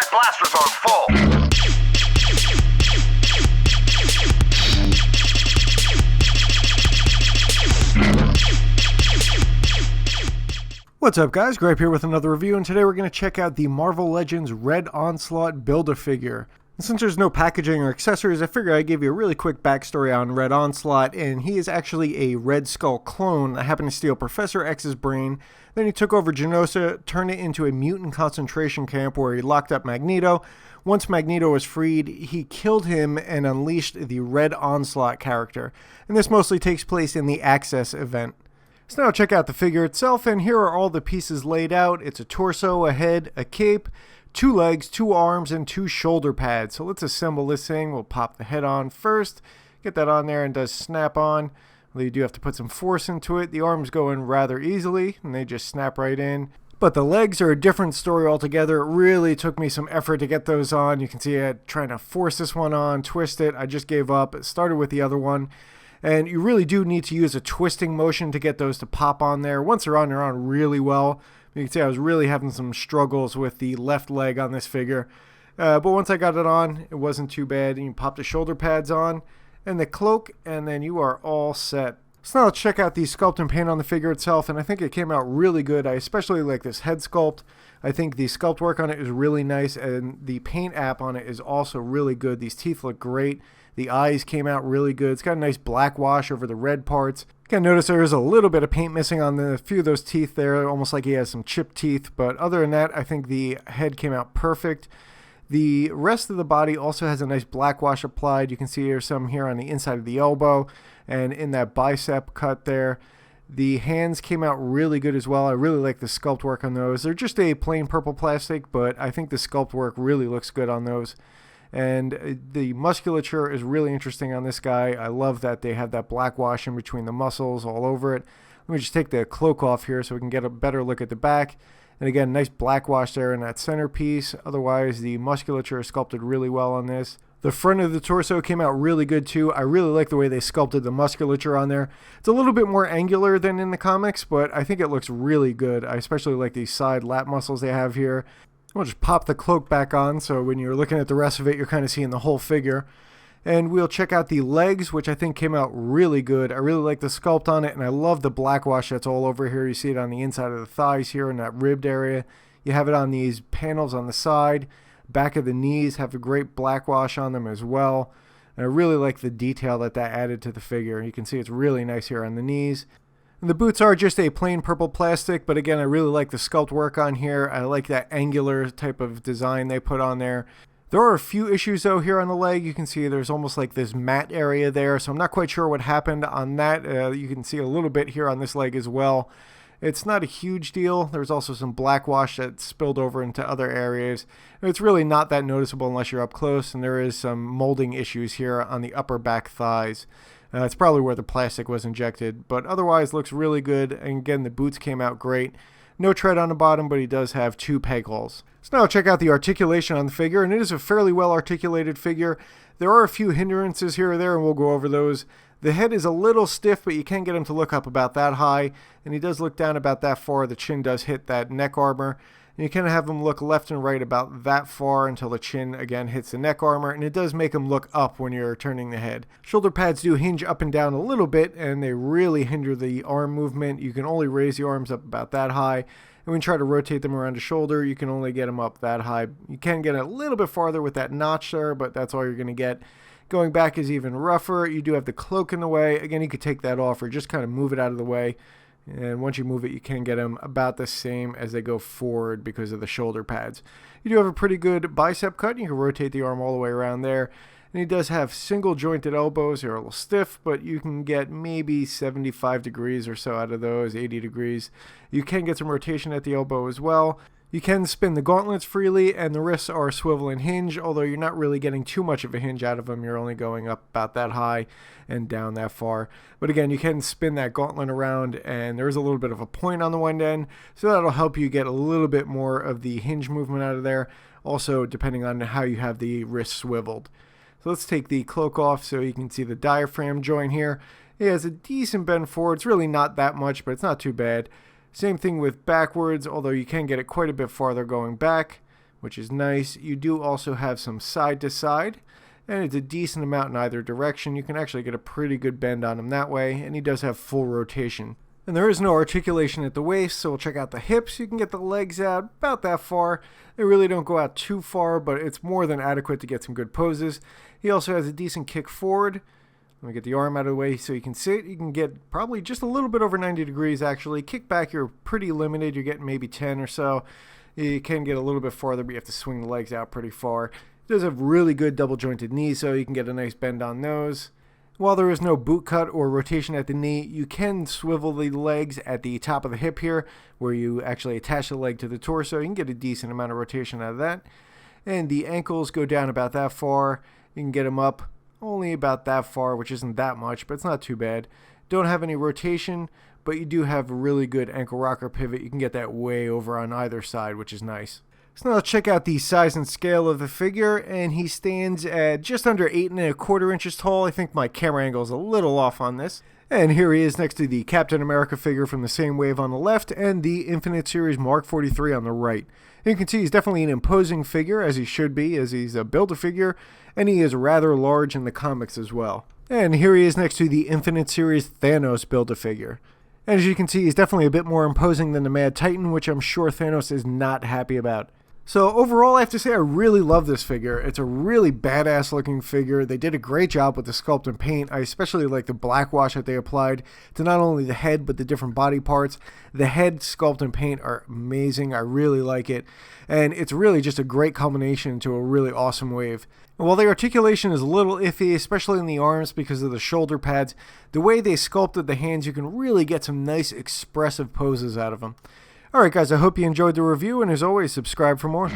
That blaster's on full. What's up guys, Gripe here with another review, and today we're going to check out the Marvel Legends Red Onslaught Build-A-Figure. And since there's no packaging or accessories, I figured I'd give you a really quick backstory on Red Onslaught, and he is actually a Red Skull clone that happened to steal Professor X's brain. Then he took over Genosha, turned it into a mutant concentration camp where he locked up Magneto. Once Magneto was freed, he killed him and unleashed the Red Onslaught character. And this mostly takes place in the Access event. So now check out the figure itself, and here are all the pieces laid out. It's a torso, a head, a cape, 2 legs, 2 arms, and 2 shoulder pads. So let's assemble this thing. We'll pop the head on first, get that on there, and does snap on. Well, you do have to put some force into it. The arms go in rather easily, and they just snap right in. But the legs are a different story altogether. It really took me some effort to get those on. You can see I had trying to force this one on, twist it. I just gave up. It started with the other one. And you really do need to use a twisting motion to get those to pop on there. Once they're on really well. You can see I was really having some struggles with the left leg on this figure. But once I got it on, it wasn't too bad. And you pop the shoulder pads on and the cloak, and then you are all set. So now let's check out the sculpt and paint on the figure itself, and I think it came out really good. I especially like this head sculpt. I think the sculpt work on it is really nice, and the paint app on it is also really good. These teeth look great. The eyes came out really good. It's got a nice black wash over the red parts. You can notice there is a little bit of paint missing on a few of those teeth there, almost like he has some chipped teeth. But other than that, I think the head came out perfect. The rest of the body also has a nice black wash applied. You can see there's some here on the inside of the elbow and in that bicep cut there. The hands came out really good as well. I really like the sculpt work on those. They're just a plain purple plastic, but I think the sculpt work really looks good on those. And the musculature is really interesting on this guy. I love that they have that black wash in between the muscles all over it. Let me just take the cloak off here so we can get a better look at the back. And again, nice black wash there in that centerpiece. Otherwise, the musculature is sculpted really well on this. The front of the torso came out really good too. I really like the way they sculpted the musculature on there. It's a little bit more angular than in the comics, but I think it looks really good. I especially like these side lat muscles they have here. We'll just pop the cloak back on, so when you're looking at the rest of it, you're kind of seeing the whole figure. And we'll check out the legs, which I think came out really good. I really like the sculpt on it, and I love the black wash that's all over here. You see it on the inside of the thighs here in that ribbed area. You have it on these panels on the side. Back of the knees have a great black wash on them as well. And I really like the detail that added to the figure. You can see it's really nice here on the knees. And the boots are just a plain purple plastic, but again, I really like the sculpt work on here. I like that angular type of design they put on there. There are a few issues though here on the leg. You can see there's almost like this matte area there, so I'm not quite sure what happened on that. You can see a little bit here on this leg as well. It's not a huge deal. There's also some black wash that spilled over into other areas. It's really not that noticeable unless you're up close, and there is some molding issues here on the upper back thighs. It's probably where the plastic was injected, but otherwise looks really good. And again, the boots came out great. No tread on the bottom, but he does have 2 peg holes. So now check out the articulation on the figure, and it is a fairly well articulated figure. There are a few hindrances here or there, and we'll go over those. The head is a little stiff, but you can get him to look up about that high, and he does look down about that far. The chin does hit that neck armor. And you can have him look left and right about that far until the chin again hits the neck armor, and it does make him look up when you're turning the head. Shoulder pads do hinge up and down a little bit, and they really hinder the arm movement. You can only raise the arms up about that high, and when you try to rotate them around the shoulder, you can only get them up that high. You can get a little bit farther with that notch there, but that's all you're going to get. Going back is even rougher. You do have the cloak in the way. Again, you could take that off or just kind of move it out of the way. And once you move it, you can get them about the same as they go forward because of the shoulder pads. You do have a pretty good bicep cut. You can rotate the arm all the way around there. And he does have single jointed elbows. They're a little stiff, but you can get maybe 75 degrees or so out of those, 80 degrees. You can get some rotation at the elbow as well. You can spin the gauntlets freely, and the wrists are swivel and hinge, although you're not really getting too much of a hinge out of them. You're only going up about that high and down that far. But again, you can spin that gauntlet around, and there's a little bit of a point on the one end, so that'll help you get a little bit more of the hinge movement out of there, also depending on how you have the wrist swiveled. So let's take the cloak off so you can see the diaphragm joint here. It has a decent bend forward. It's really not that much, but it's not too bad. Same thing with backwards, although you can get it quite a bit farther going back. which is nice. You do also have some side to side, and it's a decent amount in either direction. You can actually get a pretty good bend on him that way, and he does have full rotation. And there is no articulation at the waist, so we'll check out the hips. You can get the legs out about that far. They really don't go out too far, but it's more than adequate to get some good poses. He also has a decent kick forward. Let me get the arm out of the way so you can sit. You can get probably just a little bit over 90 degrees actually. Kick back, you're pretty limited. You're getting maybe 10 or so. You can get a little bit farther, but you have to swing the legs out pretty far. It does have really good double jointed knees, so you can get a nice bend on those. While there is no boot cut or rotation at the knee, you can swivel the legs at the top of the hip here, where you actually attach the leg to the torso. You can get a decent amount of rotation out of that. And the ankles go down about that far. You can get them up only about that far, which isn't that much, but it's not too bad. Don't have any rotation, but you do have a really good ankle rocker pivot. You can get that way over on either side, which is nice. So now let's check out the size and scale of the figure, and he stands at just under 8¼ inches tall. I think my camera angle is a little off on this. And here he is next to the Captain America figure from the same wave on the left and the Infinite Series Mark 43 on the right. And you can see he's definitely an imposing figure, as he should be, as he's a Build-A-Figure, and he is rather large in the comics as well. And here he is next to the Infinite Series Thanos Build-A-Figure. And as you can see, he's definitely a bit more imposing than the Mad Titan, which I'm sure Thanos is not happy about. So overall, I have to say I really love this figure. It's a really badass looking figure. They did a great job with the sculpt and paint. I especially like the black wash that they applied to not only the head, but the different body parts. The head sculpt and paint are amazing. I really like it. And it's really just a great culmination to a really awesome wave. And while the articulation is a little iffy, especially in the arms because of the shoulder pads, the way they sculpted the hands, you can really get some nice expressive poses out of them. Alright guys, I hope you enjoyed the review, and as always, subscribe for more.